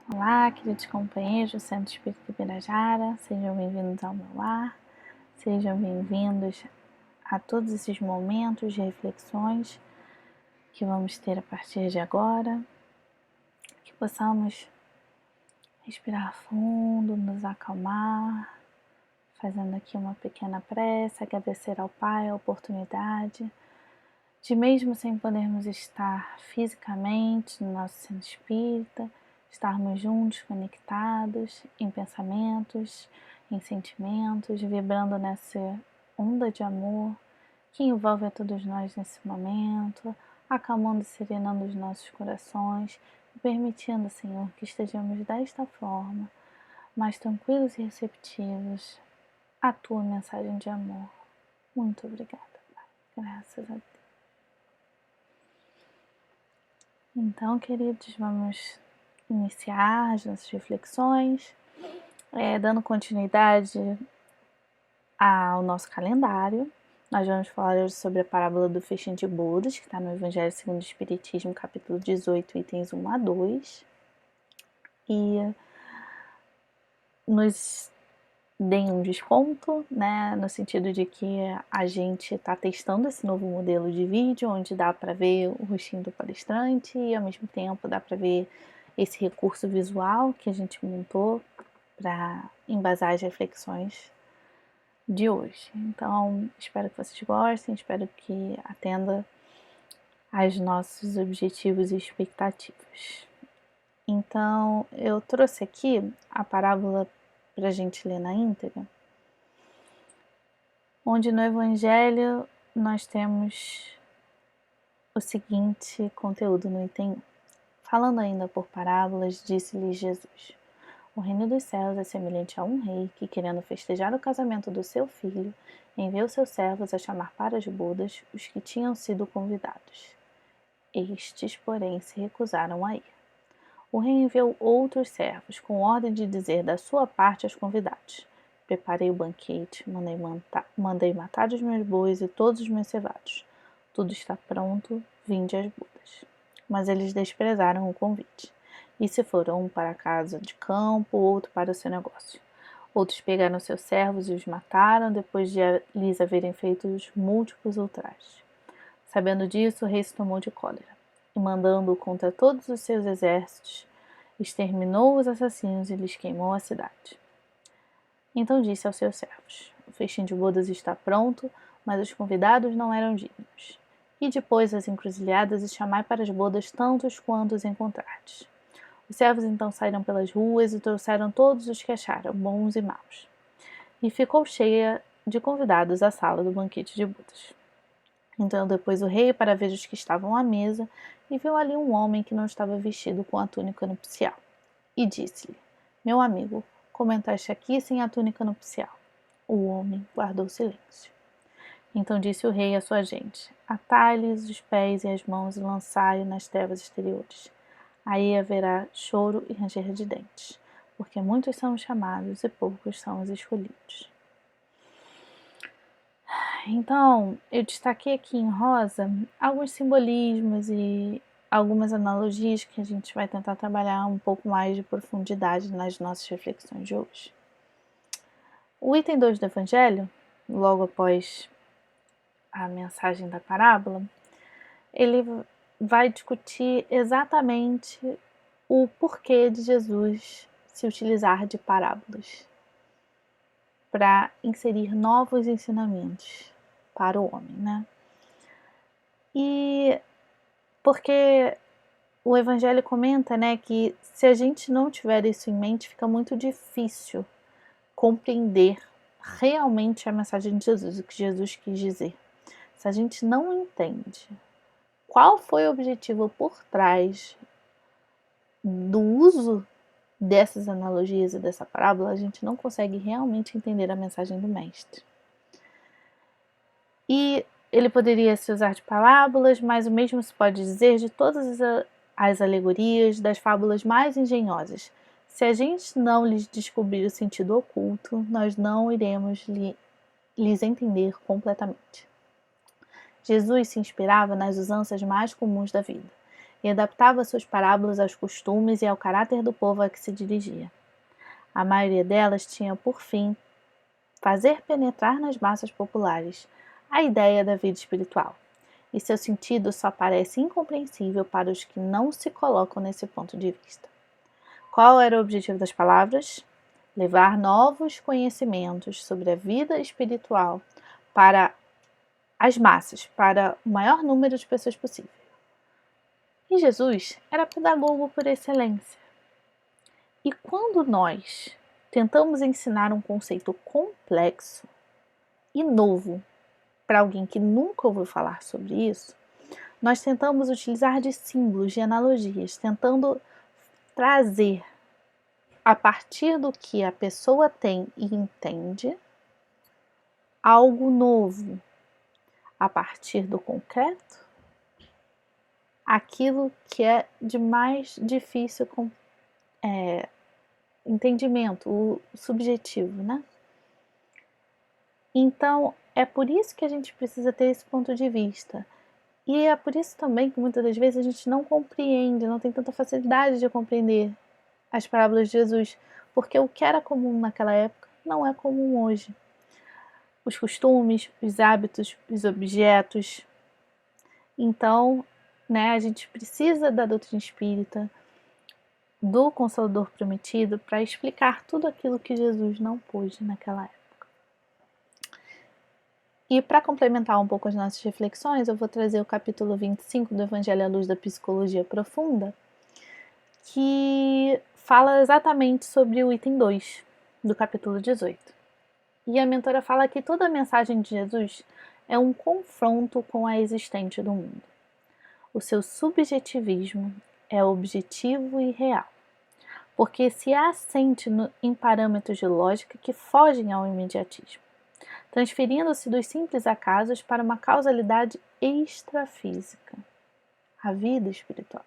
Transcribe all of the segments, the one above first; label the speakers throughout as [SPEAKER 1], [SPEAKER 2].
[SPEAKER 1] Olá, queridos companheiros do Centro Espírita Pirajara, sejam bem-vindos ao meu lar, sejam bem-vindos a todos esses momentos de reflexões que vamos ter a partir de agora, que possamos respirar fundo, nos acalmar, fazendo aqui uma pequena prece, agradecer ao Pai a oportunidade de, mesmo sem podermos estar fisicamente no nosso centro espírita, estarmos juntos, conectados em pensamentos, em sentimentos, vibrando nessa onda de amor que envolve a todos nós nesse momento, acalmando e serenando os nossos corações e permitindo, Senhor, que estejamos desta forma, mais tranquilos e receptivos à Tua mensagem de amor. Muito obrigada, Pai. Graças a Deus. Então, queridos, vamos iniciar as nossas reflexões, dando continuidade ao nosso calendário. Nós vamos falar hoje sobre a parábola do festim de bodas, que está no Evangelho segundo o Espiritismo, capítulo 18, itens 1 a 2. E nos deem um desconto, né, no sentido de que a gente está testando esse novo modelo de vídeo, onde dá para ver o rostinho do palestrante e ao mesmo tempo dá para ver esse recurso visual que a gente montou para embasar as reflexões de hoje. Então, espero que vocês gostem, espero que atenda aos nossos objetivos e expectativas. Então, eu trouxe aqui a parábola para a gente ler na íntegra, onde no Evangelho nós temos o seguinte conteúdo no item 1. Falando ainda por parábolas, disse-lhes Jesus: O reino dos céus é semelhante a um rei que, querendo festejar o casamento do seu filho, enviou seus servos a chamar para as bodas os que tinham sido convidados. Estes, porém, se recusaram a ir. O rei enviou outros servos, com ordem de dizer da sua parte aos convidados: Preparei o banquete, mandei matar os meus bois e todos os meus cevados. Tudo está pronto, vinde às bodas. Mas eles desprezaram o convite. E se foram um para a casa de campo, outro para o seu negócio. Outros pegaram seus servos e os mataram, depois de lhes haverem feito os múltiplos ultrajes. Sabendo disso, o rei se tomou de cólera, e mandando-o contra todos os seus exércitos, exterminou os assassinos e lhes queimou a cidade. Então disse aos seus servos: O festim de bodas está pronto, mas os convidados não eram dignos. E depois as encruzilhadas e chamai para as bodas tantos quantos encontrardes. Os servos então saíram pelas ruas e trouxeram todos os que acharam, bons e maus. E ficou cheia de convidados a sala do banquete de bodas. Então depois o rei para ver os que estavam à mesa, e viu ali um homem que não estava vestido com a túnica nupcial. E disse-lhe: Meu amigo, como entraste aqui sem a túnica nupcial? O homem guardou silêncio. Então disse o rei à sua gente: Atai-lhes os pés e as mãos e lançai-o nas trevas exteriores. Aí haverá choro e ranger de dentes, porque muitos são os chamados e poucos são os escolhidos. Então, eu destaquei aqui em rosa alguns simbolismos e algumas analogias que a gente vai tentar trabalhar um pouco mais de profundidade nas nossas reflexões de hoje. O item 2 do Evangelho, logo após a mensagem da parábola, ele vai discutir exatamente o porquê de Jesus se utilizar de parábolas para inserir novos ensinamentos para o homem, né? E porque o Evangelho comenta, né, que se a gente não tiver isso em mente, fica muito difícil compreender realmente a mensagem de Jesus, o que Jesus quis dizer. Se a gente não entende qual foi o objetivo por trás do uso dessas analogias e dessa parábola, a gente não consegue realmente entender a mensagem do Mestre. E ele poderia se usar de parábolas, mas o mesmo se pode dizer de todas as alegorias, das fábulas mais engenhosas. Se a gente não lhes descobrir o sentido oculto, nós não iremos lhes entender completamente. Jesus se inspirava nas usanças mais comuns da vida. e adaptava suas parábolas aos costumes e ao caráter do povo a que se dirigia. A maioria delas tinha por fim fazer penetrar nas massas populares a ideia da vida espiritual, e seu sentido só parece incompreensível para os que não se colocam nesse ponto de vista. Qual era o objetivo das palavras? Levar novos conhecimentos sobre a vida espiritual para as massas, para o maior número de pessoas possível. E Jesus era pedagogo por excelência. E quando nós tentamos ensinar um conceito complexo e novo para alguém que nunca ouviu falar sobre isso, nós tentamos utilizar de símbolos, de analogias, tentando trazer a partir do que a pessoa tem e entende algo novo, a partir do concreto, aquilo que é de mais difícil entendimento, o subjetivo, né? Então, é por isso que a gente precisa ter esse ponto de vista. E é por isso também que muitas das vezes a gente não compreende, não tem tanta facilidade de compreender as parábolas de Jesus, porque o que era comum naquela época não é comum hoje. Os costumes, os hábitos, os objetos. Então, a gente precisa da doutrina espírita, do Consolador Prometido, para explicar tudo aquilo que Jesus não pôde naquela época. E para complementar um pouco as nossas reflexões, eu vou trazer o capítulo 25 do Evangelho à Luz da Psicologia Profunda, que fala exatamente sobre o item 2 do capítulo 18. E a mentora fala que toda a mensagem de Jesus é um confronto com a existente do mundo. O seu subjetivismo é objetivo e real, porque se assente em parâmetros de lógica que fogem ao imediatismo, transferindo-se dos simples acasos para uma causalidade extrafísica, a vida espiritual,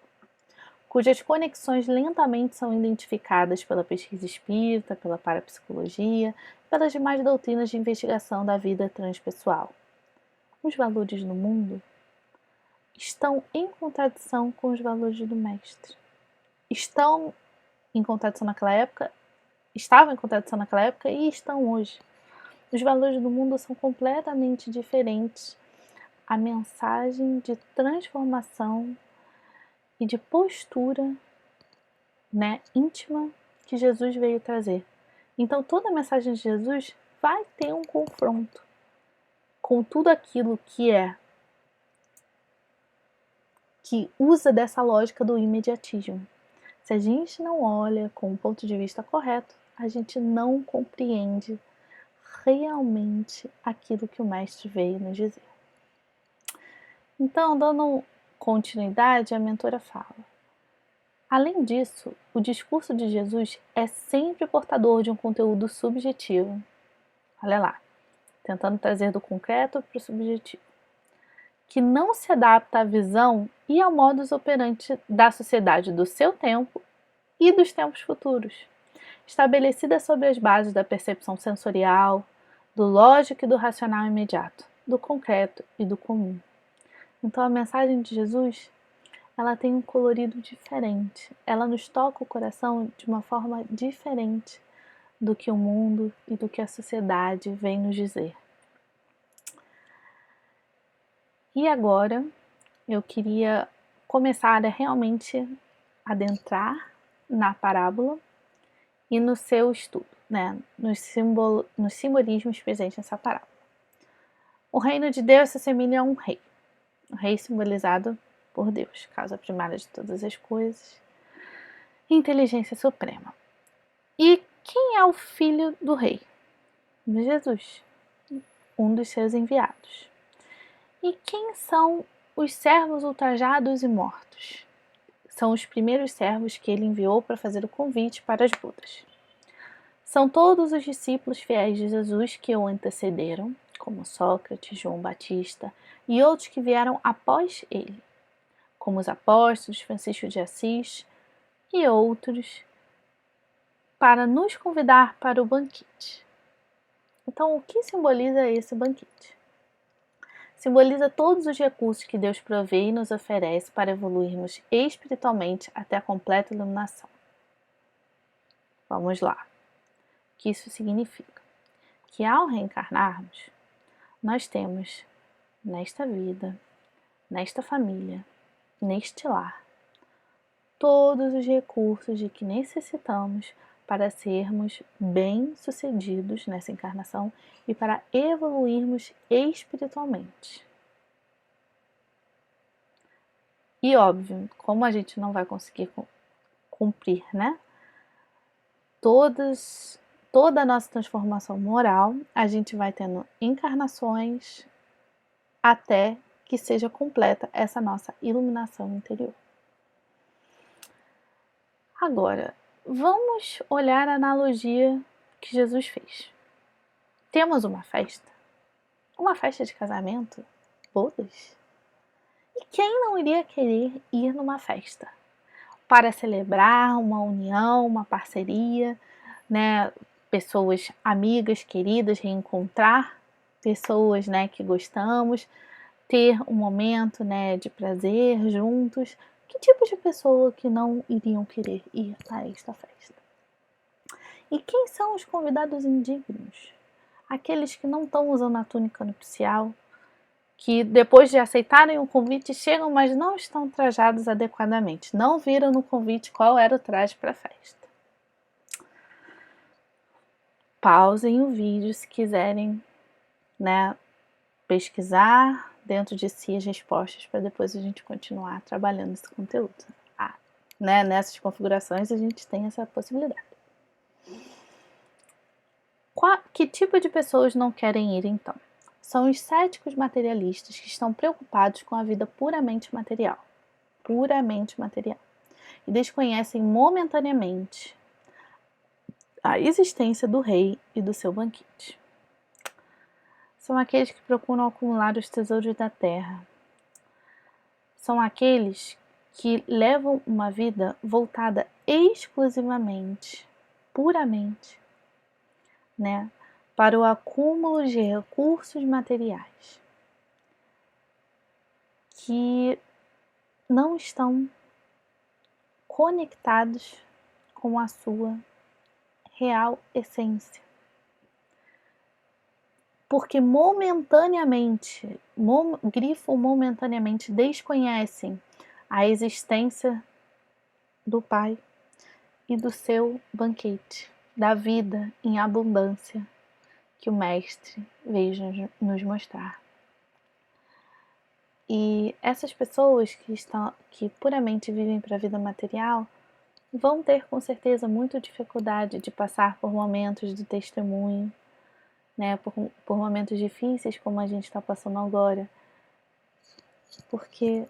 [SPEAKER 1] cujas conexões lentamente são identificadas pela pesquisa espírita, pela parapsicologia, pelas demais doutrinas de investigação da vida transpessoal. Os valores do mundo estão em contradição com os valores do Mestre. Estão em contradição naquela época, estavam em contradição naquela época e estão hoje. Os valores do mundo são completamente diferentes. A mensagem de transformação e de postura, íntima que Jesus veio trazer. Então, toda a mensagem de Jesus vai ter um confronto com tudo aquilo que usa dessa lógica do imediatismo. Se a gente não olha com o ponto de vista correto, a gente não compreende realmente aquilo que o Mestre veio nos dizer. Então, dando continuidade, a mentora fala: além disso, o discurso de Jesus é sempre portador de um conteúdo subjetivo. Olha lá, tentando trazer do concreto para o subjetivo, que não se adapta à visão e ao modus operandi da sociedade do seu tempo e dos tempos futuros, estabelecida sobre as bases da percepção sensorial, do lógico e do racional imediato, do concreto e do comum. Então a mensagem de Jesus, ela tem um colorido diferente, ela nos toca o coração de uma forma diferente do que o mundo e do que a sociedade vem nos dizer. E agora eu queria começar a realmente adentrar na parábola e no seu estudo, nos simbolismos presentes nessa parábola. O reino de Deus se assemelha a um rei. O rei simbolizado por Deus, causa primária de todas as coisas, inteligência suprema. E quem é o filho do rei? Jesus, um dos seus enviados. E quem são os servos ultrajados e mortos? São os primeiros servos que ele enviou para fazer o convite para as bodas. São todos os discípulos fiéis de Jesus que o antecederam, como Sócrates, João Batista e outros que vieram após ele, como os apóstolos, Francisco de Assis e outros, para nos convidar para o banquete. Então, o que simboliza esse banquete? simboliza todos os recursos que Deus provê e nos oferece para evoluirmos espiritualmente até a completa iluminação. Vamos lá. O que isso significa? Que ao reencarnarmos, nós temos nesta vida, nesta família, neste lar, todos os recursos de que necessitamos para sermos bem-sucedidos nessa encarnação e para evoluirmos espiritualmente. E óbvio, como a gente não vai conseguir cumprir, né? Toda a nossa transformação moral, a gente vai tendo encarnações até que seja completa essa nossa iluminação interior. Agora, vamos olhar a analogia que Jesus fez. Temos uma festa de casamento, bodas. E quem não iria querer ir numa festa? Para celebrar uma união, uma parceria, né? Pessoas amigas, queridas, reencontrar pessoas, né, que gostamos, ter um momento, né, de prazer juntos. Que tipo de pessoa que não iriam querer ir a esta festa? E quem são os convidados indignos? Aqueles que não estão usando a túnica nupcial, que depois de aceitarem o convite chegam, mas não estão trajados adequadamente. Não viram no convite qual era o traje para a festa. Pausem o vídeo se quiserem, né, pesquisar dentro de si as respostas para depois a gente continuar trabalhando esse conteúdo. Né, nessas configurações a gente tem essa possibilidade. Que tipo de pessoas não querem ir então? São os céticos materialistas que estão preocupados com a vida puramente material, e desconhecem momentaneamente a existência do rei e do seu banquete. São aqueles que procuram acumular os tesouros da terra. São aqueles que levam uma vida voltada exclusivamente, puramente, né, para o acúmulo de recursos materiais, que não estão conectados com a sua real essência. Porque momentaneamente, grifo momentaneamente, desconhecem a existência do Pai e do seu banquete, da vida em abundância que o Mestre veio nos mostrar. E essas pessoas que puramente vivem para a vida material vão ter com certeza muita dificuldade de passar por momentos de testemunho, né, por momentos difíceis como a gente está passando agora, porque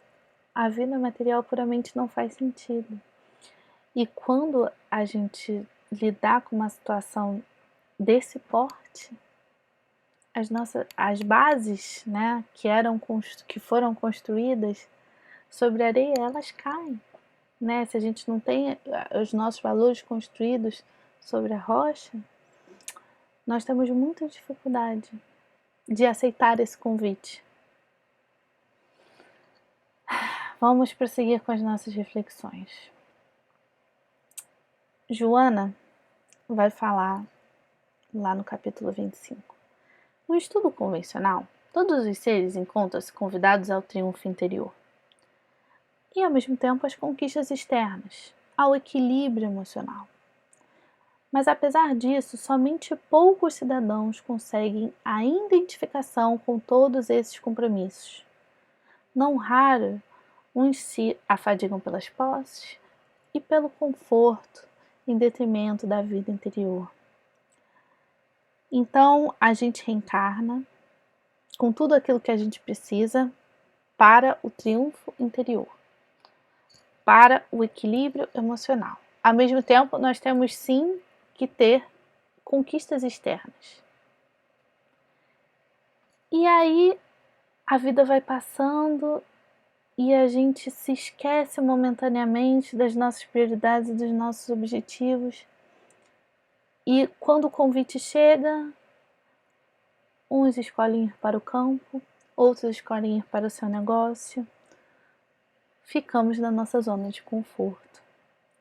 [SPEAKER 1] a vida material puramente não faz sentido. E quando a gente lidar com uma situação desse porte, as bases, né, que foram construídas sobre areia, elas caem, né? Se a gente não tem os nossos valores construídos sobre a rocha, nós temos muita dificuldade de aceitar esse convite. Vamos prosseguir com as nossas reflexões. Joana vai falar lá no capítulo 25. No estudo convencional, todos os seres encontram-se convidados ao triunfo interior e, ao mesmo tempo, às conquistas externas, ao equilíbrio emocional. Mas, apesar disso, somente poucos cidadãos conseguem a identificação com todos esses compromissos. Não raro, uns se afadigam pelas posses e pelo conforto, em detrimento da vida interior. Então, a gente reencarna com tudo aquilo que a gente precisa para o triunfo interior, para o equilíbrio emocional. Ao mesmo tempo, nós temos sim que ter conquistas externas. E aí, a vida vai passando e a gente se esquece momentaneamente das nossas prioridades e dos nossos objetivos. E quando o convite chega, uns escolhem ir para o campo, outros escolhem ir para o seu negócio. Ficamos na nossa zona de conforto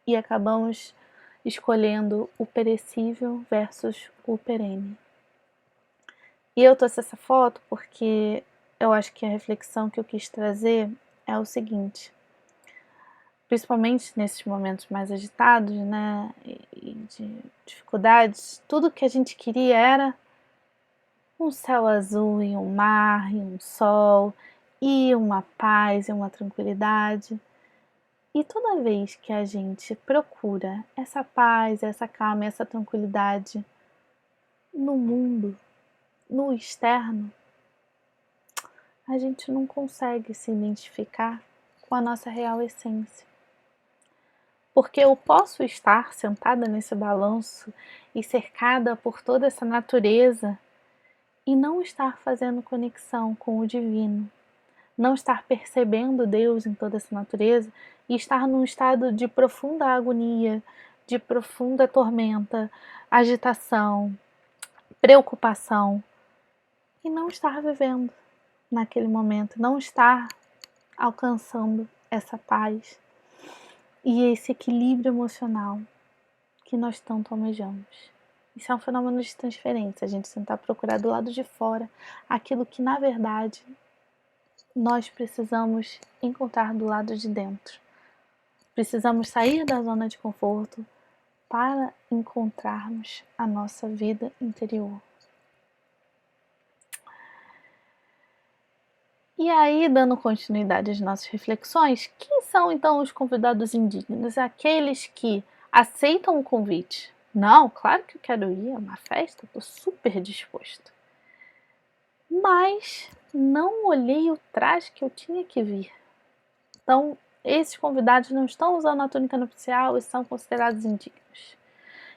[SPEAKER 1] e acabamos escolhendo o perecível versus o perene. E eu trouxe essa foto porque eu acho que a reflexão que eu quis trazer é o seguinte: principalmente nesses momentos mais agitados, né, e de dificuldades, tudo que a gente queria era um céu azul e um mar e um sol e uma paz e uma tranquilidade. E toda vez que a gente procura essa paz, essa calma, essa tranquilidade no mundo, no externo, a gente não consegue se identificar com a nossa real essência. Porque eu posso estar sentada nesse balanço e cercada por toda essa natureza e não estar fazendo conexão com o divino, não estar percebendo Deus em toda essa natureza e estar num estado de profunda agonia, de profunda tormenta, agitação, preocupação e não estar vivendo naquele momento, não estar alcançando essa paz e esse equilíbrio emocional que nós tanto almejamos. Isso é um fenômeno de transferência, a gente tentar procurar do lado de fora aquilo que, na verdade, nós precisamos encontrar do lado de dentro. Precisamos sair da zona de conforto para encontrarmos a nossa vida interior. E aí, dando continuidade às nossas reflexões, quem são então os convidados indignos? Aqueles que aceitam o convite. Não, claro que eu quero ir, é uma festa, estou super disposto. Mas não olhei o traje que eu tinha que vir. Então, esses convidados não estão usando a túnica nupcial e são considerados indignos.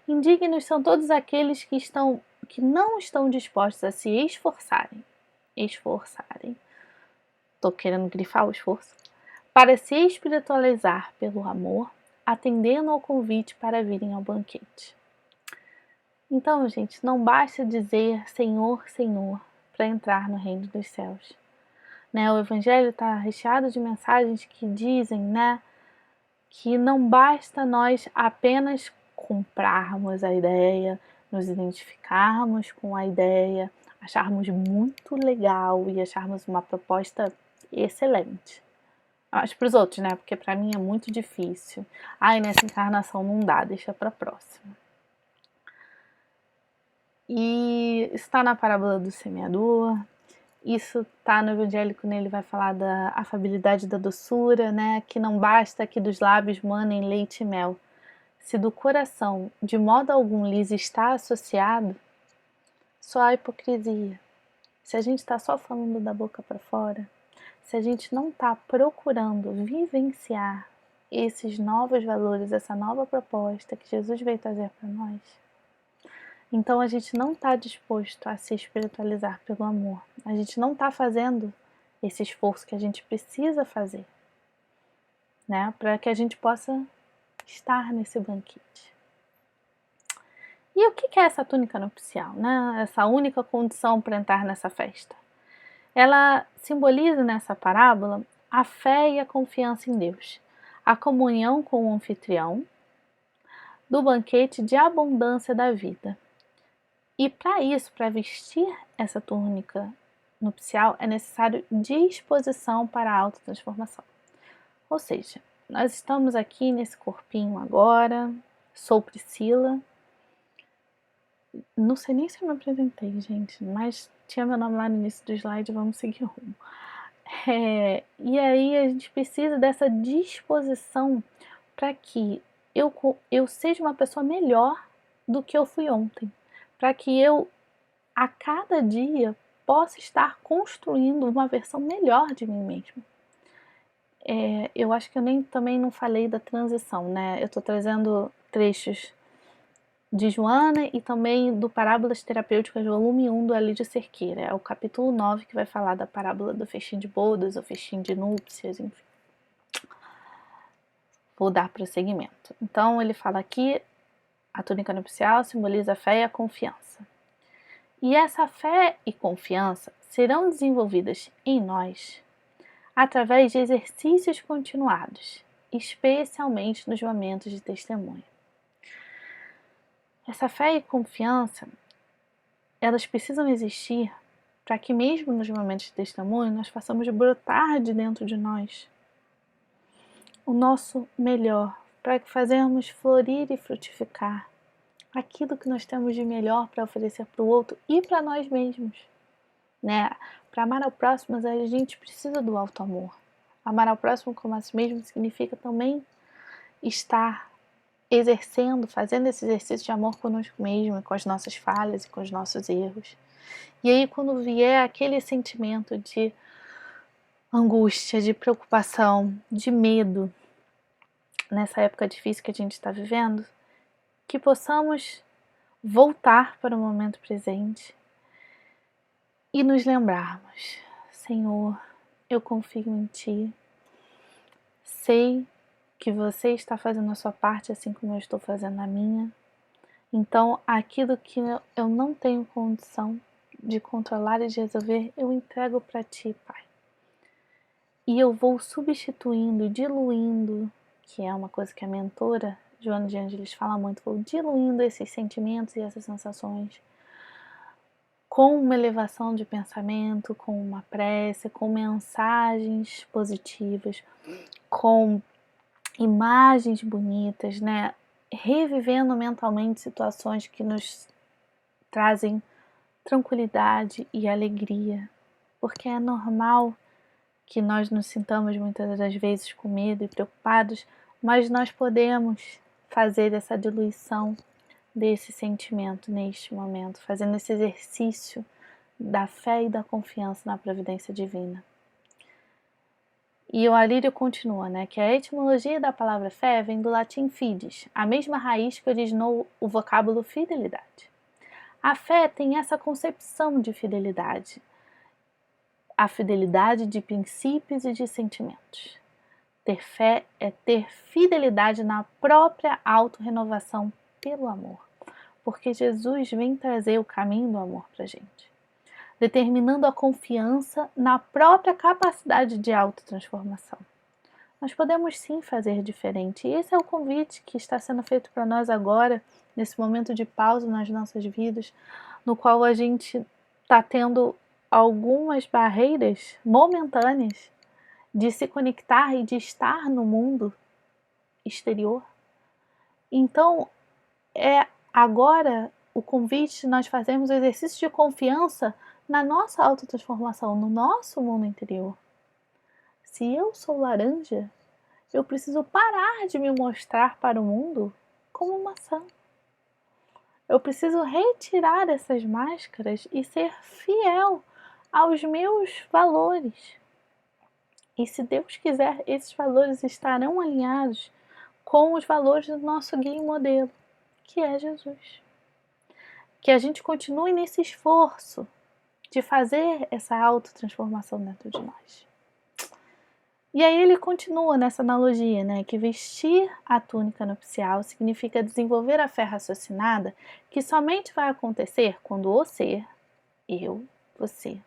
[SPEAKER 1] Indignos são todos aqueles que não estão dispostos a se esforçarem. Estou querendo grifar o esforço, para se espiritualizar pelo amor, atendendo ao convite para virem ao banquete. Então, gente, não basta dizer Senhor, Senhor, para entrar no reino dos céus. Né? O Evangelho está recheado de mensagens que dizem, né, que não basta nós apenas comprarmos a ideia, nos identificarmos com a ideia, acharmos muito legal e acharmos uma proposta excelente. Acho para os outros, né? Porque para mim é muito difícil. Ai, nessa encarnação não dá, deixa para a próxima. E isso está na parábola do semeador, isso está no Evangelho quando ele vai falar da afabilidade da doçura, né? Que não basta que dos lábios manem leite e mel. Se do coração de modo algum lhes está associado, só há hipocrisia. Se a gente está só falando da boca para fora, se a gente não está procurando vivenciar esses novos valores, essa nova proposta que Jesus veio trazer para nós, então a gente não está disposto a se espiritualizar pelo amor. A gente não está fazendo esse esforço que a gente precisa fazer, né, para que a gente possa estar nesse banquete. E o que é essa túnica nupcial, né? Essa única condição para entrar nessa festa? Ela simboliza nessa parábola a fé e a confiança em Deus, a comunhão com o anfitrião, do banquete de abundância da vida. E para isso, para vestir essa túnica nupcial, é necessário disposição para a autotransformação. Ou seja, nós estamos aqui nesse corpinho agora, sou Priscila. Não sei nem se eu me apresentei, gente, mas tinha meu nome lá no início do slide, vamos seguir rumo. E aí a gente precisa dessa disposição para que eu seja uma pessoa melhor do que eu fui ontem. Para que eu, a cada dia, possa estar construindo uma versão melhor de mim mesma. Eu acho que eu também não falei da transição, né? Eu estou trazendo trechos de Joana e também do Parábolas Terapêuticas, volume 1 do Alídio Cerqueira. É o capítulo 9 que vai falar da parábola do festim de bodas, ou festim de núpcias, enfim. Vou dar prosseguimento. Então ele fala aqui, a túnica nupcial simboliza a fé e a confiança. E essa fé e confiança serão desenvolvidas em nós através de exercícios continuados, especialmente nos momentos de testemunho. Essa fé e confiança, elas precisam existir para que mesmo nos momentos de testemunho nós façamos brotar de dentro de nós o nosso melhor, para que fazermos florir e frutificar aquilo que nós temos de melhor para oferecer para o outro e para nós mesmos, né? Para amar ao próximo, a gente precisa do alto amor. Amar ao próximo como a si mesmo significa também estar exercendo, fazendo esse exercício de amor conosco mesmo, com as nossas falhas e com os nossos erros. E aí, quando vier aquele sentimento de angústia, de preocupação, de medo, nessa época difícil que a gente está vivendo, que possamos voltar para o momento presente e nos lembrarmos: Senhor, eu confio em Ti, sei que Você está fazendo a sua parte assim como eu estou fazendo a minha. Então, aquilo que eu não tenho condição de controlar e de resolver, eu entrego para Ti, Pai. E eu vou substituindo, diluindo, que é uma coisa que a mentora Joana de Ângeles fala muito, vou diluindo esses sentimentos e essas sensações com uma elevação de pensamento, com uma prece, com mensagens positivas, com imagens bonitas, né? Revivendo mentalmente situações que nos trazem tranquilidade e alegria, porque é normal que nós nos sintamos muitas das vezes com medo e preocupados, mas nós podemos fazer essa diluição desse sentimento neste momento, fazendo esse exercício da fé e da confiança na providência divina. E o Alírio continua, né, que a etimologia da palavra fé vem do latim fides, a mesma raiz que originou o vocábulo fidelidade. A fé tem essa concepção de fidelidade, a fidelidade de princípios e de sentimentos. Ter fé é ter fidelidade na própria autorrenovação pelo amor, porque Jesus vem trazer o caminho do amor para a gente, determinando a confiança na própria capacidade de autotransformação. Nós podemos sim fazer diferente, e esse é o convite que está sendo feito para nós agora, nesse momento de pausa nas nossas vidas, no qual a gente está tendo algumas barreiras momentâneas de se conectar e de estar no mundo exterior. Então, é agora o convite de nós fazermos o exercício de confiança na nossa autotransformação, no nosso mundo interior. Se eu sou laranja, eu preciso parar de me mostrar para o mundo como maçã. Eu preciso retirar essas máscaras e ser fiel aos meus valores. E se Deus quiser, esses valores estarão alinhados com os valores do nosso guia e modelo, que é Jesus. Que a gente continue nesse esforço de fazer essa autotransformação dentro de nós. E aí ele continua nessa analogia, né, que vestir a túnica nupcial significa desenvolver a fé raciocinada que somente vai acontecer quando o ser, eu, você,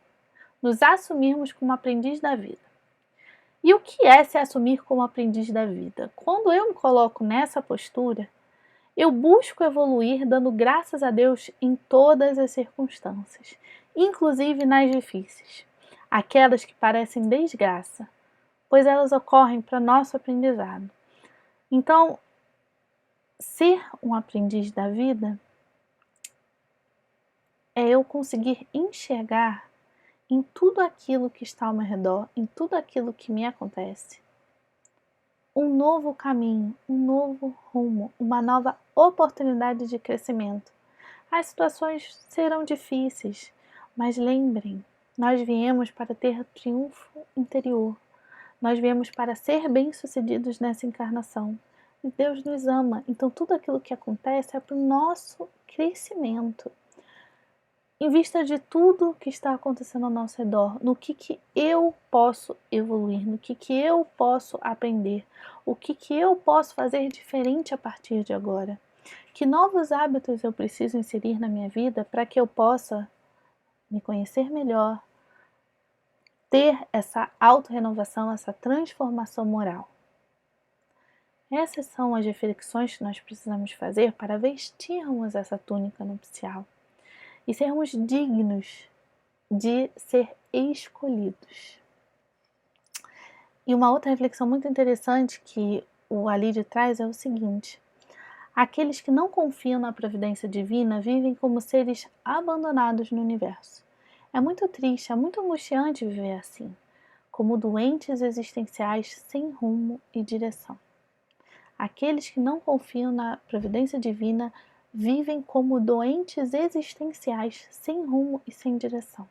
[SPEAKER 1] nos assumirmos como aprendiz da vida. E o que é se assumir como aprendiz da vida? Quando eu me coloco nessa postura, eu busco evoluir dando graças a Deus em todas as circunstâncias, inclusive nas difíceis, aquelas que parecem desgraça, pois elas ocorrem para nosso aprendizado. Então, ser um aprendiz da vida é eu conseguir enxergar em tudo aquilo que está ao meu redor, em tudo aquilo que me acontece, um novo caminho, um novo rumo, uma nova oportunidade de crescimento. As situações serão difíceis, mas lembrem, nós viemos para ter triunfo interior. Nós viemos para ser bem-sucedidos nessa encarnação. E Deus nos ama, então tudo aquilo que acontece é para o nosso crescimento. Em vista de tudo que está acontecendo ao nosso redor, no que eu posso evoluir, no que eu posso aprender, o que eu posso fazer diferente a partir de agora. Que novos hábitos eu preciso inserir na minha vida para que eu possa me conhecer melhor, ter essa autorrenovação, essa transformação moral. Essas são as reflexões que nós precisamos fazer para vestirmos essa túnica nupcial e sermos dignos de ser escolhidos. E uma outra reflexão muito interessante que o Alírio traz é o seguinte: aqueles que não confiam na providência divina vivem como seres abandonados no universo. É muito triste, é muito angustiante viver assim, como doentes existenciais sem rumo e direção. Aqueles que não confiam na providência divina vivem como doentes existenciais sem rumo e sem direção.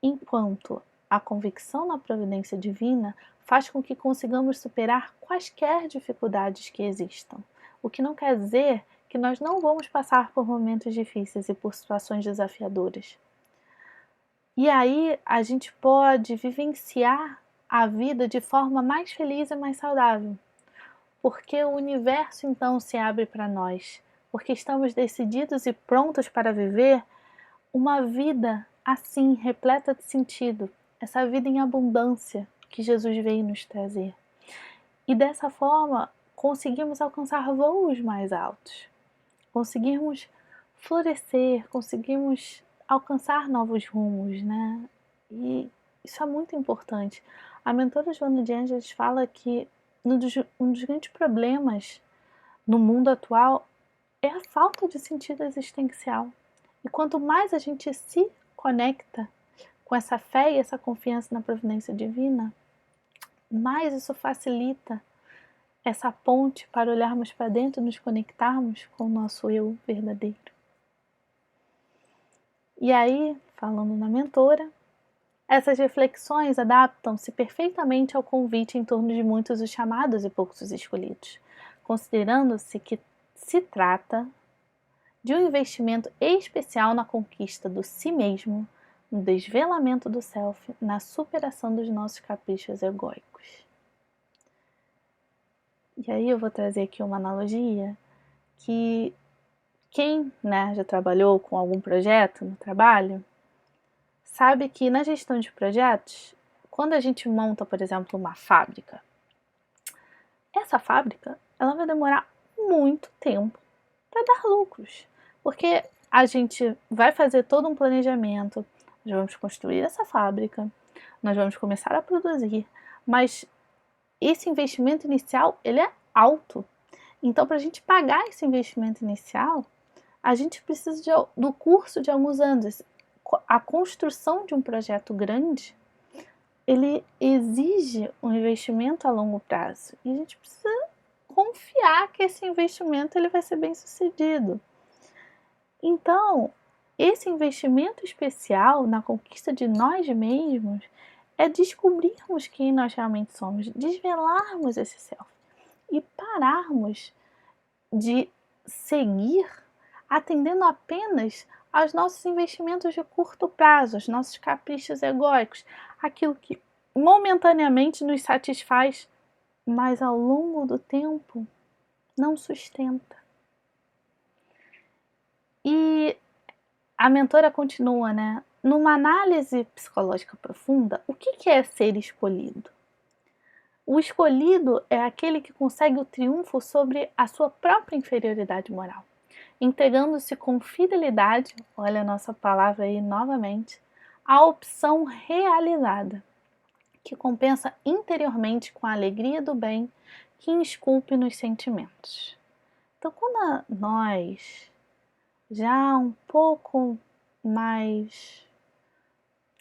[SPEAKER 1] Enquanto a convicção na providência divina faz com que consigamos superar quaisquer dificuldades que existam, o que não quer dizer que nós não vamos passar por momentos difíceis e por situações desafiadoras. E aí a gente pode vivenciar a vida de forma mais feliz e mais saudável, porque o universo então se abre para nós, porque estamos decididos e prontos para viver uma vida assim, repleta de sentido, essa vida em abundância que Jesus veio nos trazer. E dessa forma, conseguimos alcançar voos mais altos, conseguimos florescer, conseguimos alcançar novos rumos, né? E isso é muito importante. A mentora Joana de Ângeles fala que um dos grandes problemas no mundo atual é a falta de sentido existencial. E quanto mais a gente se conecta com essa fé e essa confiança na providência divina, mais isso facilita essa ponte para olharmos para dentro e nos conectarmos com o nosso eu verdadeiro. E aí, falando na mentora, essas reflexões adaptam-se perfeitamente ao convite em torno de muitos os chamados e poucos os escolhidos, considerando-se que se trata de um investimento especial na conquista do si mesmo, no desvelamento do self, na superação dos nossos caprichos egóicos. E aí eu vou trazer aqui uma analogia que quem, já trabalhou com algum projeto no trabalho, sabe que na gestão de projetos, quando a gente monta, por exemplo, uma fábrica, essa fábrica ela vai demorar muito tempo para dar lucros, porque a gente vai fazer todo um planejamento, nós vamos construir essa fábrica, nós vamos começar a produzir, mas esse investimento inicial ele é alto. Então, para a gente pagar esse investimento inicial, a gente precisa do curso de alguns anos. A construção de um projeto grande, ele exige um investimento a longo prazo. E a gente precisa confiar que esse investimento ele vai ser bem sucedido. Então, esse investimento especial na conquista de nós mesmos é descobrirmos quem nós realmente somos, desvelarmos esse self e pararmos de seguir atendendo apenas aos nossos investimentos de curto prazo, aos nossos caprichos egóicos, aquilo que momentaneamente nos satisfaz, mas ao longo do tempo não sustenta. E a mentora continua, numa análise psicológica profunda, o que é ser escolhido? O escolhido é aquele que consegue o triunfo sobre a sua própria inferioridade moral, entregando-se com fidelidade, olha a nossa palavra aí novamente, à opção realizada, que compensa interiormente com a alegria do bem que esculpe nos sentimentos. Então, quando nós, já um pouco mais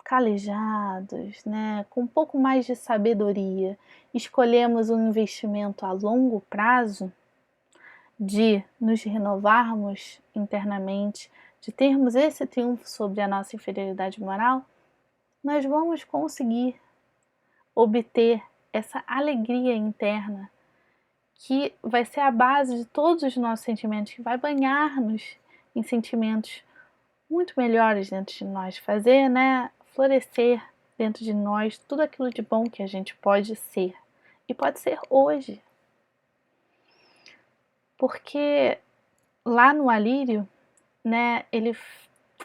[SPEAKER 1] calejados, com um pouco mais de sabedoria, escolhemos um investimento a longo prazo, de nos renovarmos internamente, de termos esse triunfo sobre a nossa inferioridade moral, nós vamos conseguir obter essa alegria interna que vai ser a base de todos os nossos sentimentos, que vai banhar-nos em sentimentos muito melhores dentro de nós, fazer, florescer dentro de nós tudo aquilo de bom que a gente pode ser e pode ser hoje. Porque lá no Alírio, ele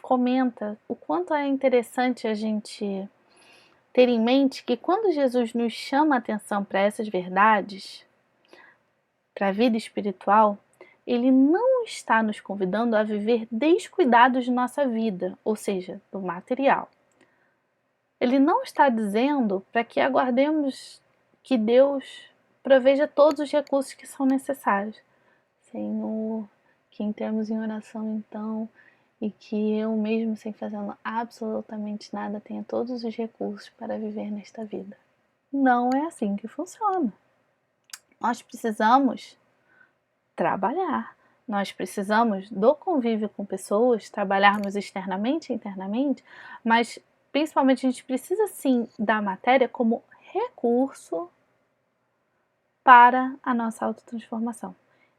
[SPEAKER 1] comenta o quanto é interessante a gente ter em mente que quando Jesus nos chama a atenção para essas verdades, para a vida espiritual, ele não está nos convidando a viver descuidados de nossa vida, ou seja, do material. Ele não está dizendo para que aguardemos que Deus proveja todos os recursos que são necessários. Senhor, que entremos em oração então, e que eu mesmo, sem fazer absolutamente nada, tenha todos os recursos para viver nesta vida. Não é assim que funciona. Nós precisamos trabalhar. Nós precisamos do convívio com pessoas, trabalharmos externamente e internamente, mas principalmente a gente precisa sim da matéria como recurso para a nossa autotransformação.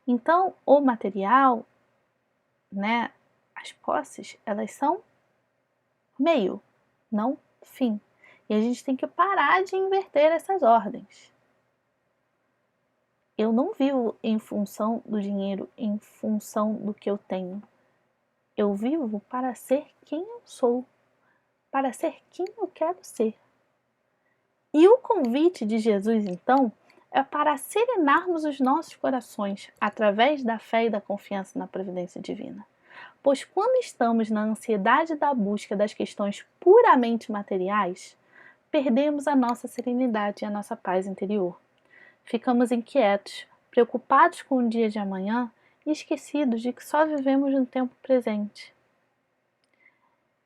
[SPEAKER 1] Então, o material, né, as posses, elas são meio, não fim. E a gente tem que parar de inverter essas ordens. Eu não vivo em função do dinheiro, em função do que eu tenho. Eu vivo para ser quem eu sou, para ser quem eu quero ser. E o convite de Jesus, então, é para serenarmos os nossos corações através da fé e da confiança na providência divina. Pois quando estamos na ansiedade da busca das questões puramente materiais, perdemos a nossa serenidade e a nossa paz interior. Ficamos inquietos, preocupados com o dia de amanhã e esquecidos de que só vivemos no tempo presente.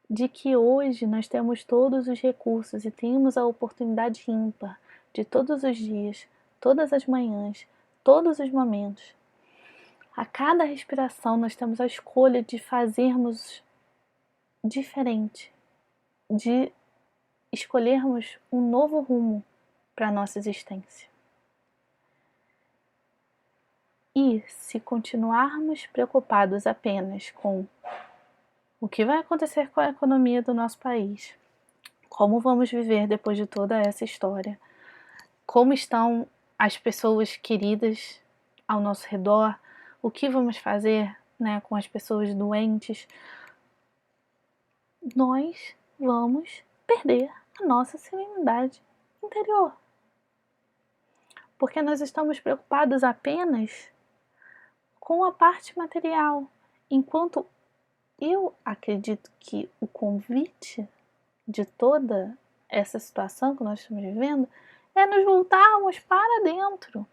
[SPEAKER 1] De que hoje nós temos todos os recursos e temos a oportunidade ímpar de todos os dias, todas as manhãs, todos os momentos. A cada respiração nós temos a escolha de fazermos diferente, de escolhermos um novo rumo para a nossa existência. E se continuarmos preocupados apenas com o que vai acontecer com a economia do nosso país, como vamos viver depois de toda essa história, como estão as pessoas queridas ao nosso redor, o que vamos fazer, né, com as pessoas doentes, nós vamos perder a nossa serenidade interior. Porque nós estamos preocupados apenas com a parte material, enquanto eu acredito que o convite de toda essa situação que nós estamos vivendo é nos voltarmos para dentro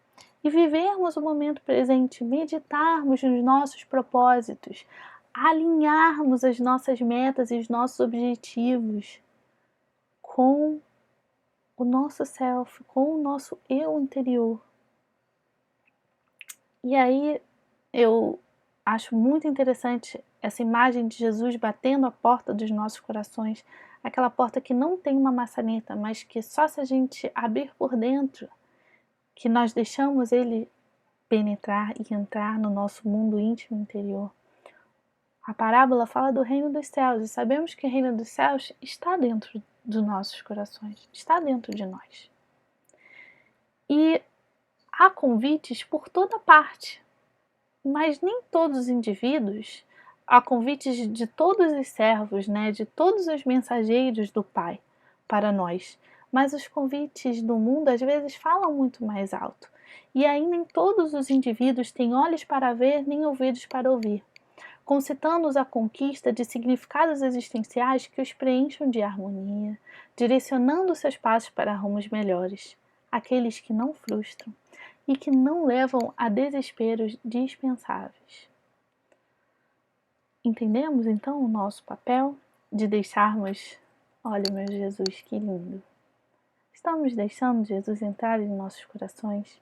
[SPEAKER 1] e vivermos o momento presente, meditarmos nos nossos propósitos, alinharmos as nossas metas e os nossos objetivos com o nosso self, com o nosso eu interior. E aí eu acho muito interessante essa imagem de Jesus batendo a porta dos nossos corações, aquela porta que não tem uma maçaneta, mas que só se a gente abrir por dentro, que nós deixamos ele penetrar e entrar no nosso mundo íntimo interior. A parábola fala do reino dos céus e sabemos que o reino dos céus está dentro dos nossos corações, está dentro de nós. E há convites por toda parte, mas nem todos os indivíduos, há convites de todos os servos, né, de todos os mensageiros do Pai para nós, mas os convites do mundo às vezes falam muito mais alto. E aí nem todos os indivíduos têm olhos para ver, nem ouvidos para ouvir, concitando-os à conquista de significados existenciais que os preencham de harmonia, direcionando seus passos para rumos melhores, aqueles que não frustram e que não levam a desesperos dispensáveis. Entendemos então o nosso papel de deixarmos, olha meu Jesus, que lindo. Estamos deixando Jesus entrar em nossos corações?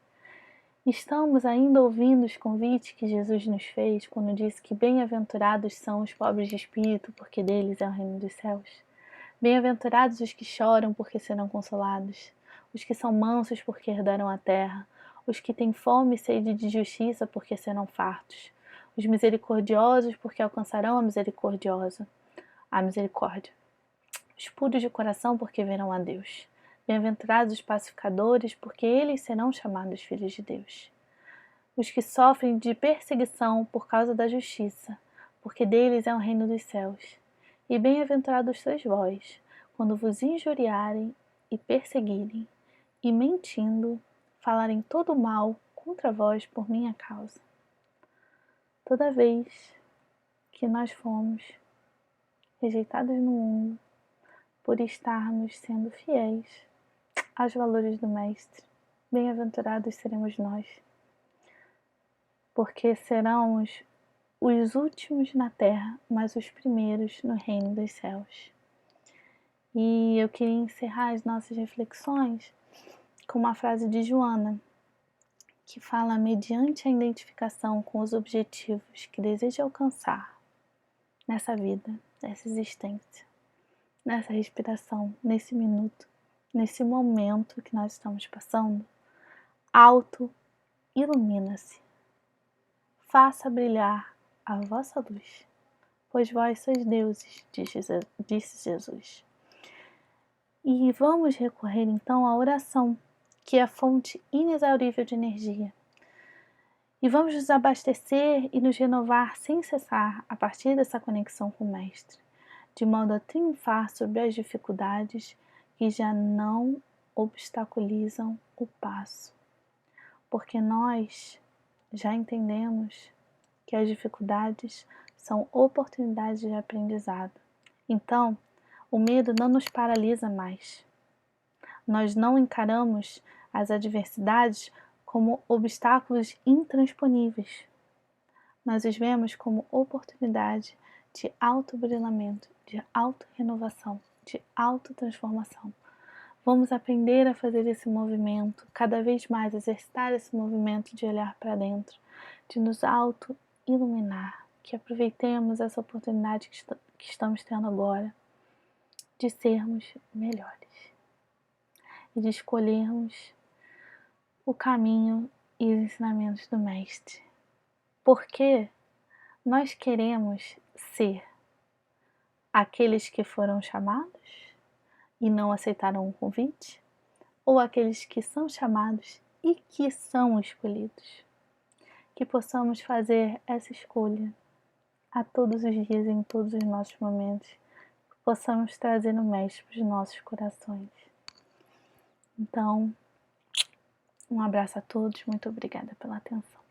[SPEAKER 1] Estamos ainda ouvindo os convites que Jesus nos fez quando disse que bem-aventurados são os pobres de espírito, porque deles é o reino dos céus? Bem-aventurados os que choram, porque serão consolados, os que são mansos, porque herdarão a terra, os que têm fome e sede de justiça, porque serão fartos, os misericordiosos, porque alcançarão a misericórdia, os puros de coração, porque verão a Deus. Bem-aventurados os pacificadores, porque eles serão chamados filhos de Deus. Os que sofrem de perseguição por causa da justiça, porque deles é o reino dos céus. E bem-aventurados sois vós, quando vos injuriarem e perseguirem, e mentindo, falarem todo mal contra vós por minha causa. Toda vez que nós fomos rejeitados no mundo por estarmos sendo fiéis aos valores do Mestre, bem-aventurados seremos nós, porque seremos os últimos na terra, mas os primeiros no reino dos céus. E eu queria encerrar as nossas reflexões com uma frase de Joana, que fala: mediante a identificação com os objetivos que deseja alcançar nessa vida, nessa existência, nessa respiração, nesse minuto, nesse momento que nós estamos passando, auto-ilumina-se. Faça brilhar a vossa luz, pois vós sois deuses, disse Jesus. E vamos recorrer então à oração, que é a fonte inexaurível de energia. E vamos nos abastecer e nos renovar sem cessar a partir dessa conexão com o Mestre, de modo a triunfar sobre as dificuldades que já não obstaculizam o passo. Porque nós já entendemos que as dificuldades são oportunidades de aprendizado. Então, o medo não nos paralisa mais. Nós não encaramos as adversidades como obstáculos intransponíveis. Nós os vemos como oportunidade de autobrilhamento, de autorrenovação, de autotransformação. Vamos aprender a fazer esse movimento, cada vez mais exercitar esse movimento de olhar para dentro, de nos auto-iluminar, que aproveitemos essa oportunidade que estamos tendo agora de sermos melhores e de escolhermos o caminho e os ensinamentos do Mestre. Porque nós queremos ser aqueles que foram chamados e não aceitaram o convite, ou aqueles que são chamados e que são escolhidos. Que possamos fazer essa escolha a todos os dias, em todos os nossos momentos, que possamos trazer o Mestre para os nossos corações. Então, um abraço a todos, muito obrigada pela atenção.